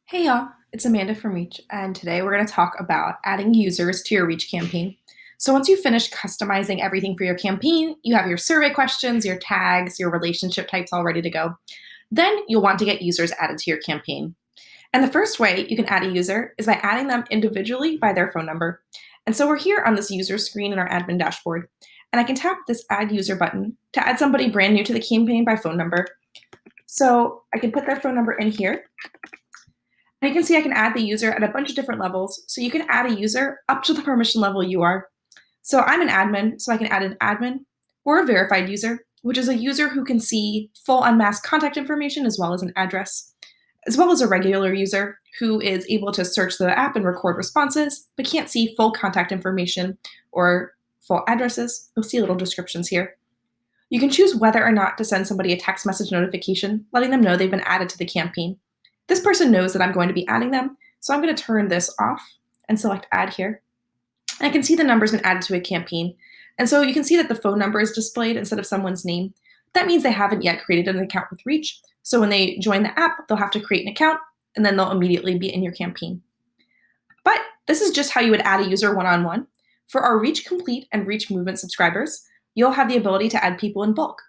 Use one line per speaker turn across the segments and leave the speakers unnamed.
Hey y'all, it's Amanda from Reach, and today we're going to talk about adding users to your Reach campaign. So once you've finished customizing everything for your campaign, you have your survey questions, your tags, your relationship types all ready to go. Then you'll want to get users added to your campaign. And the first way you can add a user is by adding them individually by their phone number. And so we're here on this user screen in our admin dashboard, and I can tap this Add User button to add somebody brand new to the campaign by phone number. So I can put their phone number in here. And you can see I can add the user at a bunch of different levels. So you can add a user up to the permission level you are. So I'm an admin, so I can add an admin or a verified user, which is a user who can see full unmasked contact information as well as an address, as well as a regular user who is able to search the app and record responses, but can't see full contact information or full addresses. You'll see little descriptions here. You can choose whether or not to send somebody a text message notification, letting them know they've been added to the campaign. This person knows that I'm going to be adding them, so I'm going to turn this off and select Add here. And I can see the number's been added to a campaign. And so you can see that the phone number is displayed instead of someone's name. That means they haven't yet created an account with Reach. So when they join the app, they'll have to create an account, and then they'll immediately be in your campaign. But this is just how you would add a user one-on-one. For our Reach Complete and Reach Movement subscribers, you'll have the ability to add people in bulk.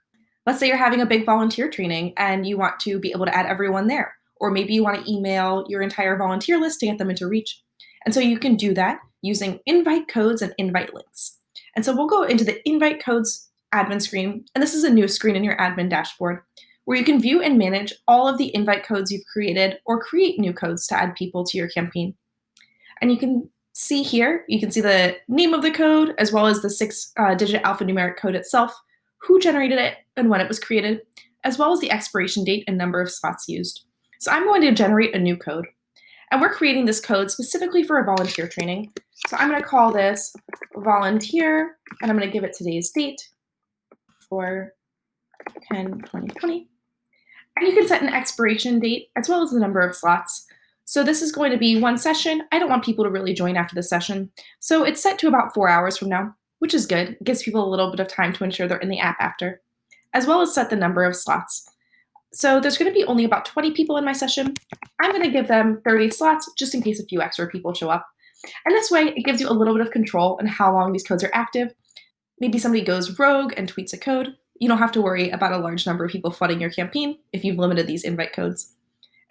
Let's say you're having a big volunteer training and you want to be able to add everyone there. Or maybe you want to email your entire volunteer list to get them into Reach. And so you can do that using invite codes and invite links. And so we'll go into the invite codes admin screen, and this is a new screen in your admin dashboard where you can view and manage all of the invite codes you've created or create new codes to add people to your campaign. And you can see here, you can see the name of the code as well as the 6-digit alphanumeric code itself, who generated it and when it was created, as well as the expiration date and number of slots used. So I'm going to generate a new code, and we're creating this code specifically for a volunteer training. So I'm going to call this volunteer, and I'm going to give it today's date for 10/20/20. And you can set an expiration date as well as the number of slots. So this is going to be one session. I don't want people to really join after the session. So it's set to about 4 hours from now, which is good. It gives people a little bit of time to ensure they're in the app after, as well as set the number of slots. So there's going to be only about 20 people in my session. I'm going to give them 30 slots just in case a few extra people show up. And this way, it gives you a little bit of control on how long these codes are active. Maybe somebody goes rogue and tweets a code. You don't have to worry about a large number of people flooding your campaign if you've limited these invite codes.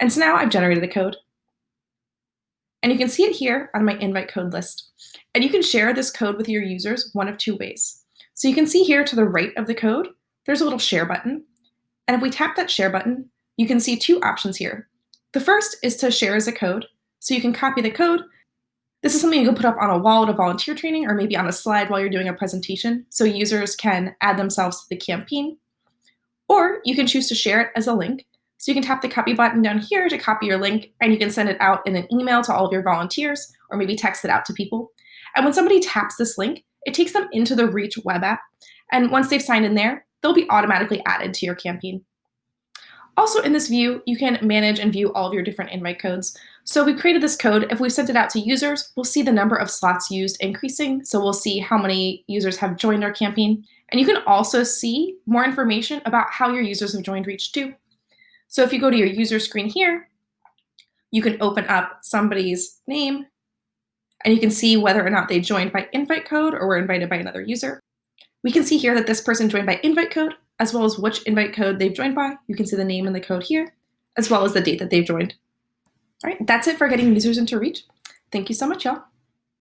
And so now I've generated a code. And you can see it here on my invite code list. And you can share this code with your users one of two ways. So you can see here to the right of the code, there's a little share button. And if we tap that share button, you can see two options here. The first is to share as a code. So you can copy the code. This is something you can put up on a wall at a volunteer training or maybe on a slide while you're doing a presentation so users can add themselves to the campaign. Or you can choose to share it as a link. So you can tap the copy button down here to copy your link, and you can send it out in an email to all of your volunteers or maybe text it out to people. And when somebody taps this link, it takes them into the Reach web app. And once they've signed in there, they'll be automatically added to your campaign. Also in this view, you can manage and view all of your different invite codes. So we created this code. If we sent it out to users, we'll see the number of slots used increasing. So we'll see how many users have joined our campaign. And you can also see more information about how your users have joined Reach too. So if you go to your user screen here, you can open up somebody's name, and you can see whether or not they joined by invite code or were invited by another user. We can see here that this person joined by invite code, as well as which invite code they've joined by. You can see the name and the code here, as well as the date that they've joined. All right, that's it for getting users into Reach. Thank you so much, y'all.